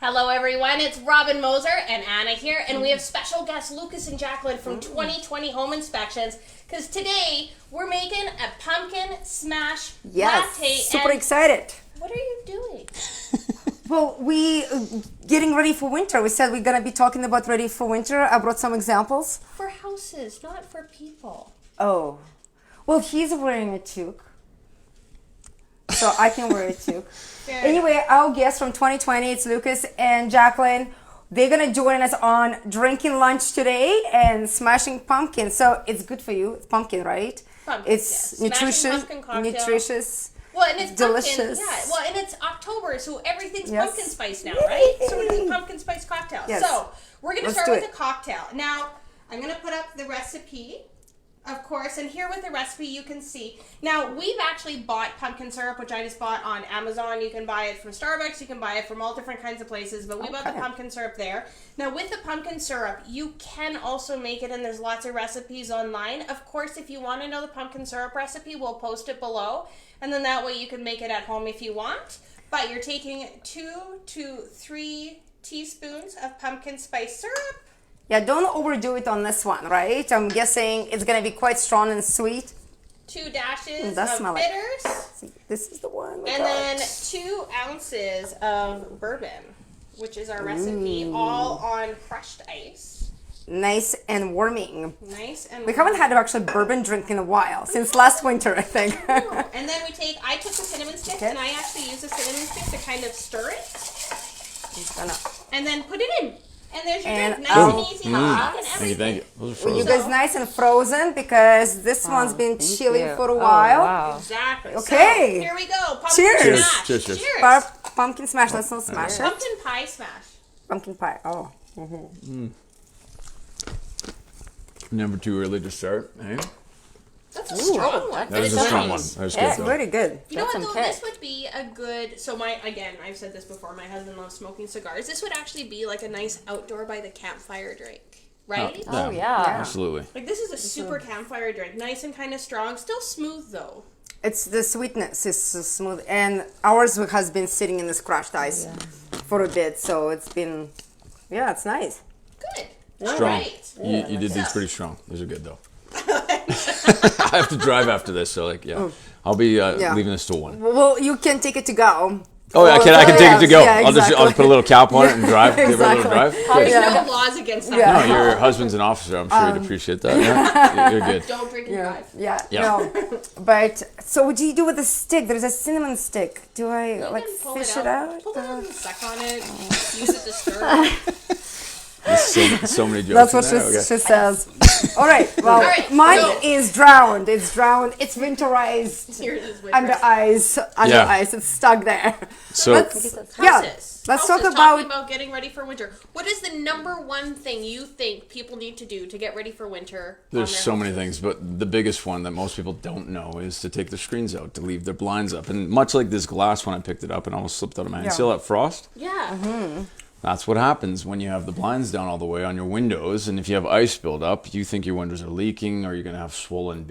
Hello everyone, it's Robin Moser and Anna here, and we have special guests Lucas and Jacqueline from 2020 Home Inspections, because today we're making a pumpkin smash latte. Super excited. What are you doing? Well, we getting ready for winter. We said we're gonna be talking about ready for winter. I brought some examples. For houses, not for people. Oh, well, he's wearing a toque, so I can wear a toque. Anyway, our guests from 2020, it's Lucas and Jacqueline. They're gonna join us on drinking lunch today and smashing pumpkin. So it's good for you. It's pumpkin, right? Pumpkin, it's yeah. nutritious. Well, and it's delicious. Pumpkin, yeah. Well, and it's October, so everything's Yes. pumpkin spice now, right? So we're doing pumpkin spice cocktails. Yes. So we're gonna Let's start do with it. a cocktail. Now I'm gonna put up the recipe, of course, and here with the recipe you can see. Now we've actually bought pumpkin syrup, which I just bought on Amazon. You can buy it from Starbucks, you can buy it from all different kinds of places, but we bought the pumpkin syrup there. Now with the pumpkin syrup, you can also make it, and there's lots of recipes online. Of course, if you want to know the pumpkin syrup recipe, we'll post it below, and then that way you can make it at home if you want. But you're taking 2 to 3 teaspoons of pumpkin spice syrup. Yeah, don't overdo it on this one, right? I'm guessing it's gonna be quite strong and sweet. 2 dashes Does of smell bitters. See, this is the one. And then 2 ounces of bourbon, which is our recipe, all on crushed ice. Nice and warming. Nice and We haven't had actually bourbon drink in a while, since last winter, I think. And then I took the cinnamon stick, and I actually use the cinnamon stick to kind of stir it. And then put it in. And there's your drink, nice and easy, hot and everything. Thank you. Those are frozen. You guys nice and frozen because this one's been chilling for a while. Wow. Exactly. Okay. So, here we go. Pumpkin Cheers. smash. Cheers. Cheers. Pumpkin smash. Let's not smash it. Pumpkin pie smash. Pumpkin pie. Oh. Never too early to start, eh? That's a strong one. That was a strong one. That was good, though. Very good. You know what, That's though? okay. This would be a good... So, again, I've said this before. My husband loves smoking cigars. This would actually be like a nice outdoor by the campfire drink, right? Oh, yeah. Absolutely. Like, this is a super campfire drink. Nice and kind of strong. Still smooth, though. It's the sweetness is so smooth, and ours has been sitting in this crushed ice for a bit, so it's been, it's nice. Good. Strong. All right. You did these pretty strong. Those are good, though. I have to drive after this, so I'll be leaving this till 1. Well, you can take it to go. Oh, I can take it to go. Yeah, I'll just put a little cap on it and drive. Give it a little drive. Good. There's no laws against that. Yeah. No, your husband's an officer. I'm sure he'd appreciate that. Yeah? You're good. Don't drink and drive. Yeah. Yeah. No. But, so what do you do with the stick? There's a cinnamon stick. Do I, You like, can pull fish it it out? Pull it out and suck on it. Use it to stir. There's so many jokes. That's what in there. she says. All right. Well, All right, mine go. is drowned. It's drowned. It's winterized Yours is way under worse. ice. Under Yeah. ice. It's stuck there. So Houses. Let's talk Houses, about. talking about getting ready for winter. What is the number one thing you think people need to do to get ready for winter? there's on their so many houses? things, but the biggest one that most people don't know is to take the screens out, to leave their blinds up. And much like this glass when I picked it up and almost slipped out of my hand, Yeah. see all that frost? Yeah. That's what happens when you have the blinds down all the way on your windows, and if you have ice build up, you think your windows are leaking, or you're going to have swollen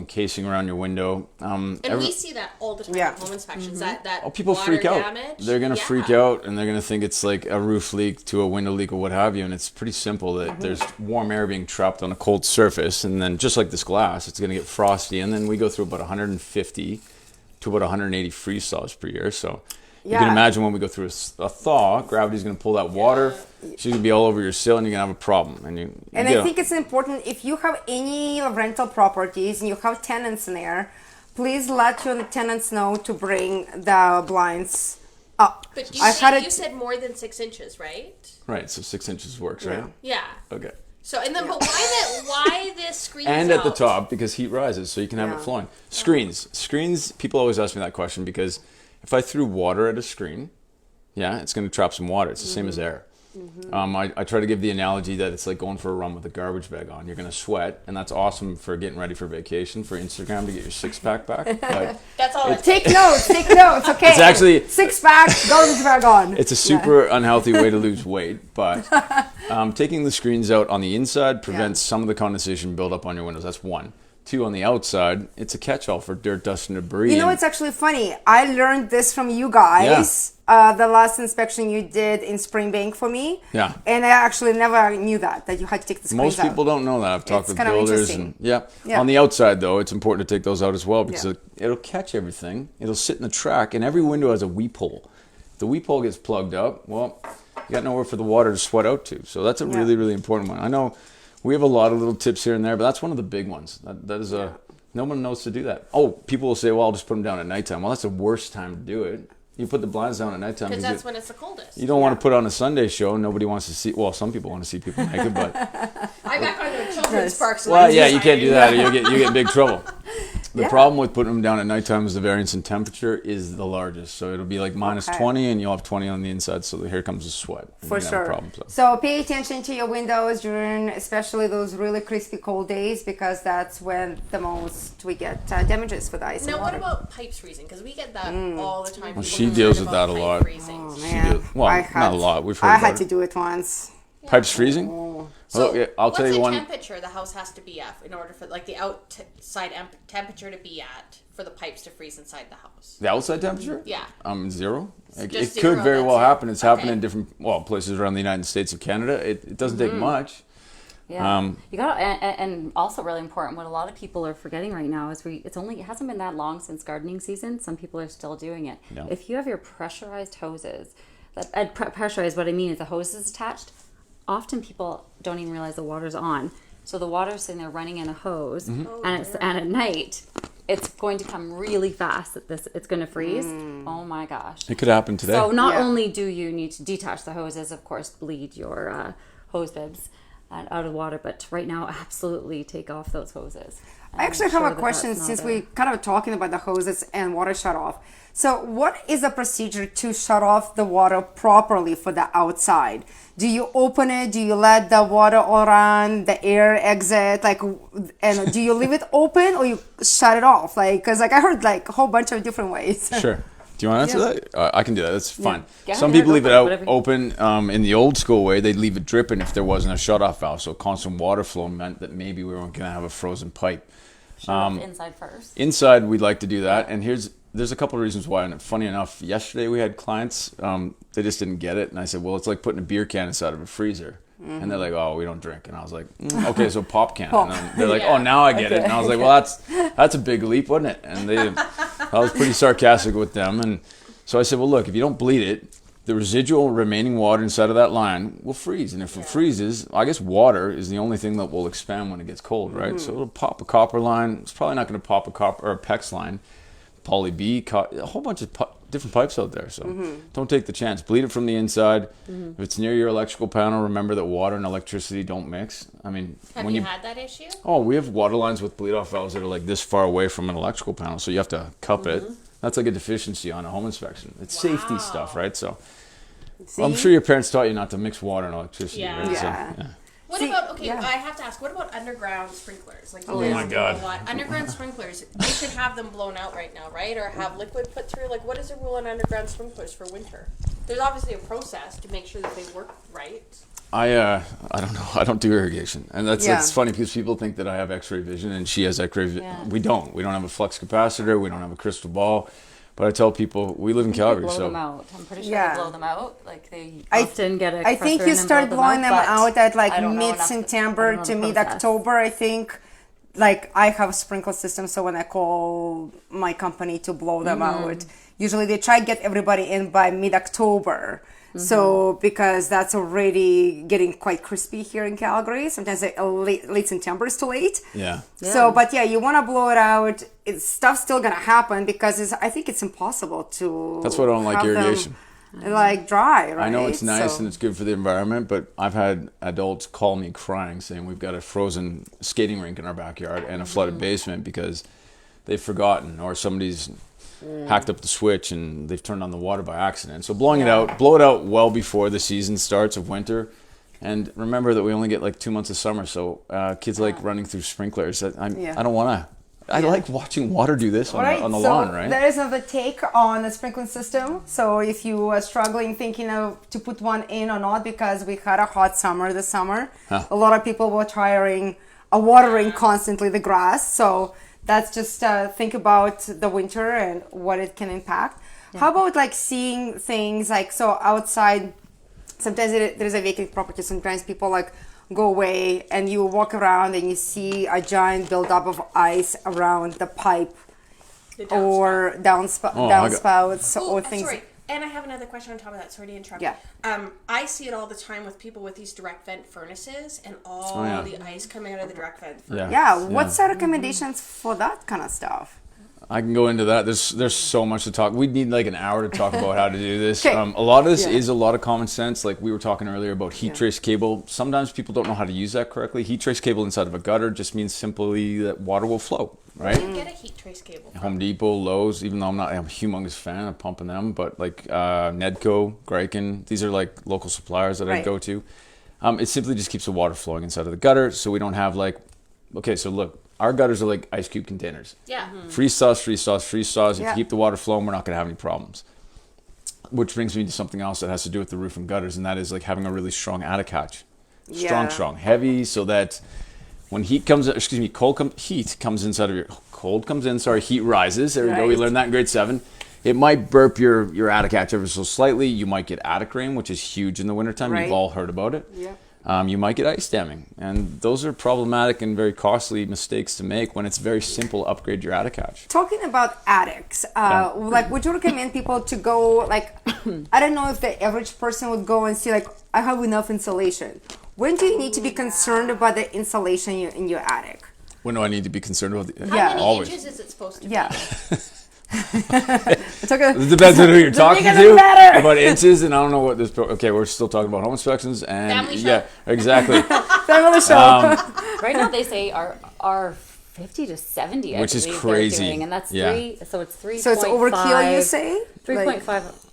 casing around your window. And we see that all the time Yeah. in home inspections. That People water freak out. damage. They're going to freak out, and they're going to think it's like a roof leak to a window leak or what have you, and it's pretty simple that there's warm air being trapped on a cold surface, and then just like this glass, it's going to get frosty, and then we go through about 150 to about 180 freeze thaws per year, so... You can imagine when we go through a thaw, gravity's going to pull that water. She's going to be all over your sill, and you're going to have a problem. And I think it's important if you have any rental properties and you have tenants in there, please let your tenants know to bring the blinds up. But you said more than 6 inches, right? Right, so 6 inches works, right? Yeah. Okay. So and then, but why this screen? And at the top, because heat rises, so you can have it flowing. Screens. People always ask me that question because if I threw water at a screen, it's going to trap some water. It's the same as air. I try to give the analogy that it's like going for a run with a garbage bag on. You're going to sweat, and that's awesome for getting ready for vacation, for Instagram to get your six-pack back. But That's all. Take notes. Okay. It's actually 6-pack, garbage bag on. it's a super unhealthy way to lose weight, but taking the screens out on the inside prevents some of the condensation buildup on your windows. That's one. 2, on the outside, it's a catch-all for dirt, dust, and debris. You know, it's actually funny. I learned this from you guys. the last inspection you did in Springbank for me. Yeah. And I actually never knew that you had to take the screens Most people don't know that. I've talked It's with kind of builders, interesting. and Yeah. on the outside though, it's important to take those out as well because Yeah. it'll catch everything. It'll sit in the track, and every window has a weep hole. If the weep hole gets plugged up, well, you got nowhere for the water to sweat out to. So that's a really, really important one. I know we have a lot of little tips here and there, but that's one of the big ones. That is no one knows to do that. Oh, people will say, well, I'll just put them down at nighttime. Well, that's the worst time to do it. You put the blinds down at nighttime Because that's when it's the coldest. you don't want to put on a Sunday show. Nobody wants to see. Well, some people want to see people naked, but I back onto children's parks. well, yeah, you can't do that. You get in big trouble. The problem with putting them down at nighttime is the variance in temperature is the largest. So it'll be like minus 20, and you'll have 20 on the inside. So here comes the sweat. And For you're gonna have sure. a problem, So pay attention to your windows during, especially those really crispy cold days, because that's when the most we get damages for the ice Now, and what water. about pipes freezing? Because we get that all the time. Well, People she concerned deals with about that a pipe lot. freezing. Oh, She man. did- well, not a lot. We've heard I about had to it. do it once. Pipes freezing? So, yeah, I'll tell what's you the one. temperature the house has to be at in order for like the outside temperature to be at for the pipes to freeze inside the house? The outside temperature? Yeah. 0. It Just could 0, very that's well it. happen. It's happened Okay. in different places around the United States and Canada. It doesn't take much. Yeah, you got and also really important. What a lot of people are forgetting right now is it hasn't been that long since gardening season. Some people are still doing it. Yeah. If you have your pressurized hoses, pressurized, what I mean is the hose is attached. Often people don't even realize the water's on, so the water's sitting there running in a hose, and at night it's going to come really fast. It's going to freeze. Oh my gosh! It could happen today. So not Yeah. only do you need to detach the hoses, of course, bleed your hose bibs out of water, but right now, absolutely take off those hoses. I actually have a question since we kind of talking about the hoses and water shut off. So what is the procedure to shut off the water properly for the outside? Do you open it? Do you let the water all run, the air exit? And do you leave it open or you shut it off? Because I heard a whole bunch of different ways. Sure. Do you want to answer that? I can do that. That's fine. Yeah, Some yeah, people go leave for it it, out whatever. open. In the old school way, they'd leave it dripping if there wasn't a shut-off valve. So constant water flow meant that maybe we weren't going to have a frozen pipe. Shut off inside first. Inside, we'd like to do that. And there's a couple of reasons why. And funny enough, yesterday we had clients, they just didn't get it. And I said, well, it's like putting a beer can inside of a freezer. And they're like, oh, we don't drink. And I was like, okay, so pop can. And then they're like, oh, now I get it. And I was like, well, that's a big leap, wasn't it? And I was pretty sarcastic with them. And so I said, well, look, if you don't bleed it, the residual remaining water inside of that line will freeze. And if it freezes, I guess water is the only thing that will expand when it gets cold, right? So it'll pop a copper line. It's probably not going to pop a copper or a PEX line, poly B, a whole bunch of different pipes out there. So don't take the chance. Bleed it from the inside. If it's near your electrical panel, remember that water and electricity don't mix. I mean, Have when you had that issue? Oh, we have water lines with bleed off valves that are like this far away from an electrical panel, so you have to cup it. That's like a deficiency on a home inspection. It's safety stuff, right? So I'm sure your parents taught you not to mix water and electricity, Yeah. right? Yeah. So, yeah. What about, I have to ask, what about underground sprinklers? Like, Oh my God. Underground sprinklers, they should have them blown out right now, right? Or have liquid put through? Like, what is the rule on underground sprinklers for winter? There's obviously a process to make sure that they work right. I don't know. I don't do irrigation, and that's funny because people think that I have X-ray vision and she has X-ray vision. Yeah. We don't. We don't have a flux capacitor. We don't have a crystal ball. But I tell people we live in Calgary, Blow so them out. I'm pretty sure Yeah. they blow them out. Like they I- often get a I think compressor you and then start blow blowing them but out at I don't know enough mid-September I don't to know the mid-October, I think. Like I have a sprinkler system, so when I call my company to blow them out, usually they try to get everybody in by mid-October. So because that's already getting quite crispy here in Calgary. Sometimes late September is too late. yeah. So, but yeah, you want to blow it out. Stuff's still gonna happen because I think it's impossible to. That's why I don't like have them, irrigation. like dry, right? I know it's nice So- and it's good for the environment, but I've had adults call me crying saying we've got a frozen skating rink in our backyard and a flooded basement because they've forgotten or somebody's hacked up the switch and they've turned on the water by accident. So blow it out well before the season starts of winter. And remember that we only get like 2 months of summer, so kids like running through sprinklers. I don't want to. I like watching water do this on the lawn, right? There is another take on the sprinkling system. So if you are struggling thinking of to put one in or not, because we had a hot summer this summer, a lot of people were watering constantly the grass. So that's just think about the winter and what it can impact. How about like seeing things like, so outside, sometimes there's a vacant property, sometimes people like go away and you walk around and you see a giant buildup of ice around the pipe or downspouts or things. Sorry. And I have another question on top of that. Sorry to interrupt. Yeah. I see it all the time with people with these direct vent furnaces and all the ice coming out of the direct vent furnace. What's our recommendations for that kind of stuff? I can go into that. There's so much to talk. We'd need like an hour to talk about how to do this. A lot of this is a lot of common sense. Like we were talking earlier about heat trace cable. Sometimes people don't know how to use that correctly. Heat trace cable inside of a gutter just means simply that water will flow, right? Where do you get a heat trace cable from? Home Depot, Lowe's, even though I'm a humongous fan of pumping them, but like Nedco, Greiken, these are like local suppliers that I go to. It simply just keeps the water flowing inside of the gutter so we don't have like, okay, so look, our gutters are like ice cube containers. Yeah. Freeze thaws, freeze thaws, freeze thaws. If you keep the water flowing, we're not going to have any problems. Which brings me to something else that has to do with the roof and gutters, and that is like having a really strong attic hatch. Strong, heavy, so that when heat comes inside of your, heat rises. There we go. We learned that in grade 7. It might burp your attic hatch ever so slightly. You might get attic rain, which is huge in the wintertime. You've all heard about it. Yeah. You might get ice damming, and those are problematic and very costly mistakes to make when it's very simple to upgrade your attic hatch. Talking about attics, like would you recommend people to go like, I don't know if the average person would go and see like, I have enough insulation. When do you need to be concerned about the insulation in your attic? When do I need to be concerned about How many inches is it supposed to be? It depends on who you're talking to about inches, and I don't know what this. Okay, we're still talking about home inspections and family show. Exactly. Family show. Right now they say are 50 to 70, which is crazy, and that's 3. So it's 3. So it's overkill, you say? 3.5.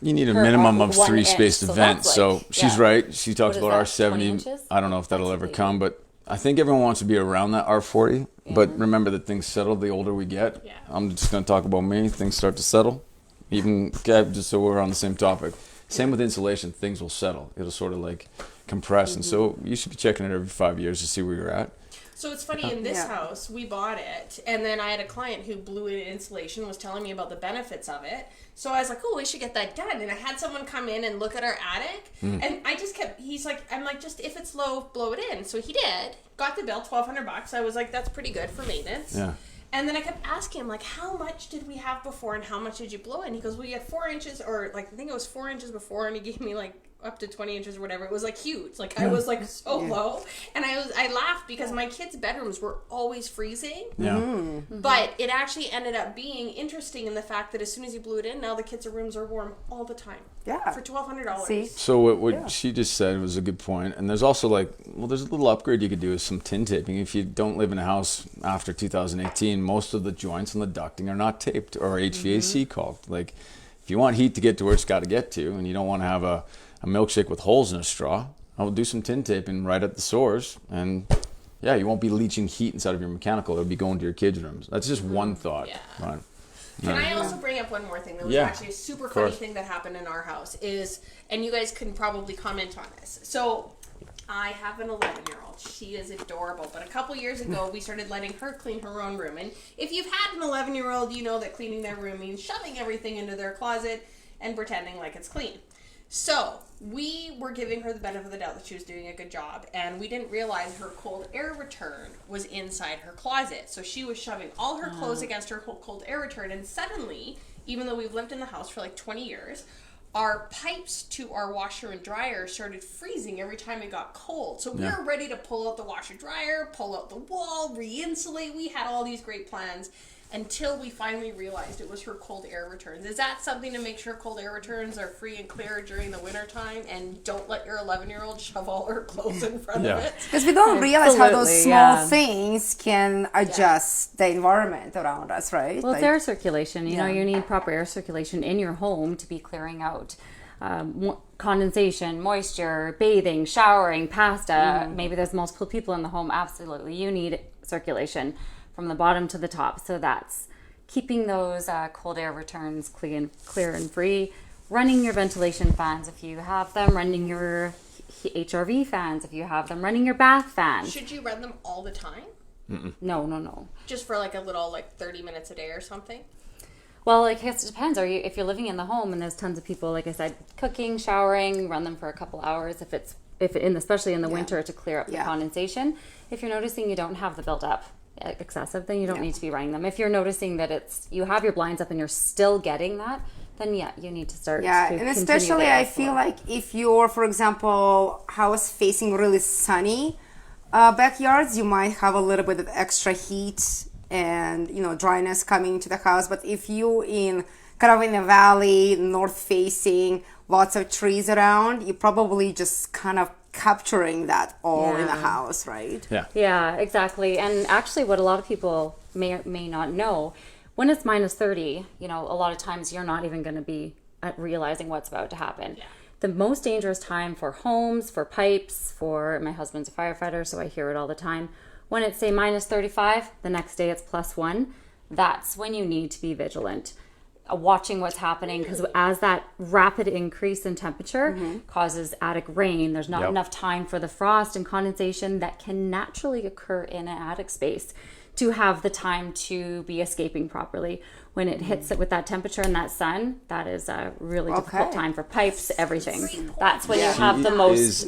You need a minimum of 3 spaced events. So she's right. She talks about R70. I don't know if that'll ever come, but I think everyone wants to be around that R40. But remember that things settle the older we get. Yeah. I'm just going to talk about me. Things start to settle. Even just so we're on the same topic. Same with insulation. Things will settle. It'll sort of like compress. And so you should be checking it every 5 years to see where you're at. So it's funny, in this house, we bought it, and then I had a client who blew in insulation, was telling me about the benefits of it. So I was like, we should get that done. And I had someone come in and look at our attic, and I just he's like, I'm like, just if it's low, blow it in. So he did. Got the bill, $1,200. I was like, that's pretty good for maintenance. Yeah. And then I kept asking him, like, how much did we have before and how much did you blow in? He goes, we had 4 inches, or like, I think it was 4 inches before, and he gave me like up to 20 inches or whatever. It was like huge. Like I was like so low, and I laughed because my kids' bedrooms were always freezing. But it. Ended up being interesting in the fact that as soon as you blew it in, now the kids' rooms are warm all the time. For $1,200. So what she just said was a good point. And there's also there's a little upgrade you could do with some tin taping. If you don't live in a house after 2018, most of the joints and the ducting are not taped or HVAC caulked. Like if you want heat to get to where it's got to get to, and you don't want to have a milkshake with holes in a straw, I will do some tin taping right at the source, and you won't be leaching heat inside of your mechanical. It'll be going to your kids' rooms. That's just one thought. Right. Can I also bring up one more thing? That was actually a super funny thing that happened in our house and you guys can probably comment on this. So I have an 11-year-old. She is adorable. But a couple years ago, we started letting her clean her own room. And if you've had an 11-year-old, you know that cleaning their room means shoving everything into their closet and pretending like it's clean. So we were giving her the benefit of the doubt that she was doing a good job, and we didn't realize her cold air return was inside her closet. So she was shoving all her clothes against her cold air return, and suddenly, even though we've lived in the house for like 20 years, our pipes to our washer and dryer started freezing every time it got cold. So we were ready to pull out the washer dryer, pull out the wall, re-insulate. We had all these great plans until we finally realized it was her cold air returns. Is that something to make sure cold air returns are free and clear during the winter time, and don't let your 11-year-old shove all her clothes in front of it? Because we don't realize how those small things can adjust the environment around us, right? Well, it's air circulation. You know, you need proper air circulation in your home to be clearing out condensation, moisture, bathing, showering, pasta. Maybe there's multiple people in the home. Absolutely. You need circulation from the bottom to the top. So that's keeping those cold air returns clear and free. Running your ventilation fans if you have them. Running your HRV fans if you have them. Running your bath fans. Should you run them all the time? No. Just for like a little 30 minutes a day or something? Well, I guess it depends. If you're living in the home and there's tons of people, like I said, cooking, showering, run them for a couple hours. Especially in the winter to clear up the condensation. If you're noticing you don't have the build-up excessive, then you don't need to be running them. If you're noticing that you have your blinds up and you're still getting that, then you need to start. Yeah, and especially I feel like if you're, for example, house facing really sunny backyards, you might have a little bit of extra heat and dryness coming into the house. But if you in kind of in a valley, north facing, lots of trees around, you're probably just kind of capturing that all in the house, right? Yeah, exactly. And actually what a lot of people may or may not know, when it's minus 30, a lot of times you're not even going to be realizing what's about to happen. The most dangerous time for homes, for pipes, for my husband's a firefighter, so I hear it all the time. When it's say minus 35, the next day it's +1. That's when you need to be vigilant, watching what's happening, because as that rapid increase in temperature causes attic rain, there's not enough time for the frost and condensation that can naturally occur in an attic space to have the time to be escaping properly. When it hits it with that temperature and that sun, that is a really difficult time for pipes, everything. That's when you have the most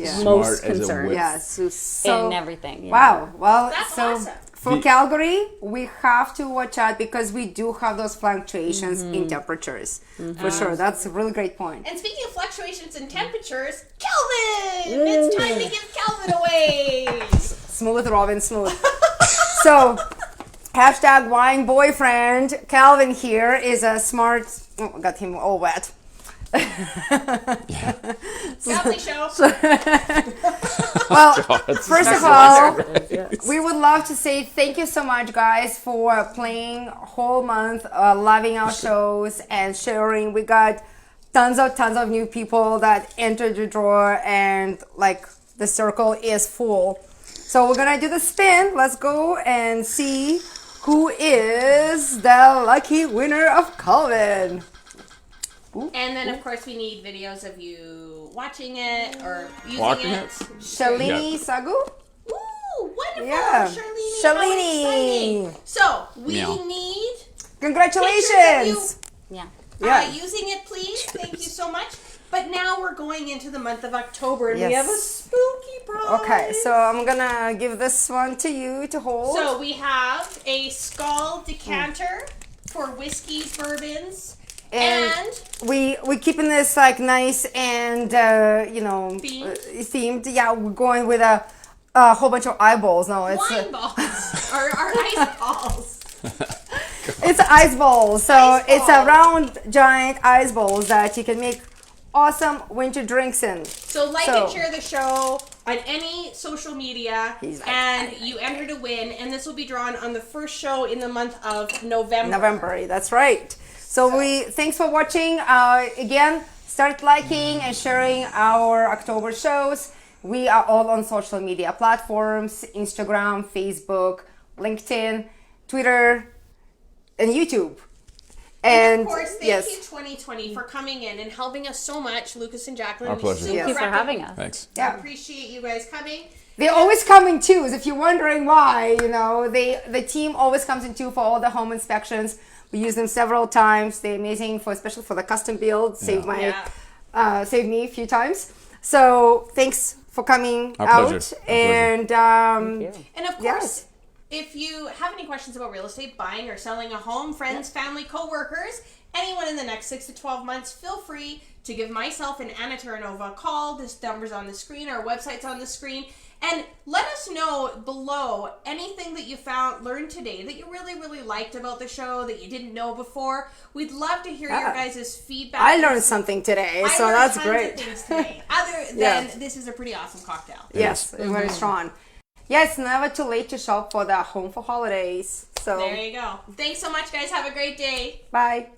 concern. In everything. Wow. Well, that's so awesome. For Calgary, we have to watch out because we do have those fluctuations in temperatures. For sure. That's a really great point. And speaking of fluctuations in temperatures, Calvin! It's time to give Calvin away! Smooth, Robin, smooth. So, hashtag wine boyfriend. Calvin here is a smart... Oh, got him all wet. Lovely show. Well, first of all, we would love to say thank you so much, guys, for playing whole month, loving our shows and sharing. We got tons of new people that entered the drawer, and like the circle is full. So we're gonna do the spin. Let's go and see who is the lucky winner of Calvin. And then, of course, we need videos of you watching it or using Walking it. Shalini Sagu? Ooh, wonderful. Yeah. Shalini. Shalini. How exciting. So, we Meow. need Congratulations. using it, please. Thank you so much. But now we're going into the month of October, and we have a spooky prize. Okay, so I'm gonna give this one to you to hold. So we have a Skull decanter for whiskeys, bourbons, and we keeping this like nice and Themed? themed. Yeah, we're going with a whole bunch of eyeballs. No, it's wine balls or ice balls. it's ice balls. So Ice it's a balls. round giant ice balls that you can make awesome winter drinks in. So and share the show on any social media, and you enter to win. And this will be drawn on the first show in the month of November. That's right. So thanks for watching. Again, start liking and sharing our October shows. We are all on social media platforms: Instagram, Facebook, LinkedIn, Twitter, and YouTube. And of course, thank you 2020 for coming in and helping us so much, Lucas and Jacqueline. Our pleasure. Thank you for having us. Thanks. Yeah. I appreciate you guys coming. They always come in twos. If you're wondering why, the team always comes in two for all the home inspections. We use them several times. They're amazing especially for the custom build. Saved me a few times. So thanks for coming out. Pleasure. And And of course, if you have any questions about real estate, buying or selling a home, friends, family, co-workers, anyone in the next 6 to 12 months, feel free to give myself and Anna Terranova a call. This number's on the screen. Our website's on the screen. And let us know below anything that you learned today that you really, really liked about the show that you didn't know before. We'd love to hear your guys' feedback. I learned something today, so that's tons great. of things today. Other than this is a pretty awesome cocktail. Yes, very strong. Yeah, it's never too late to shop for the home for holidays. So there you go. Thanks so much, guys. Have a great day. Bye.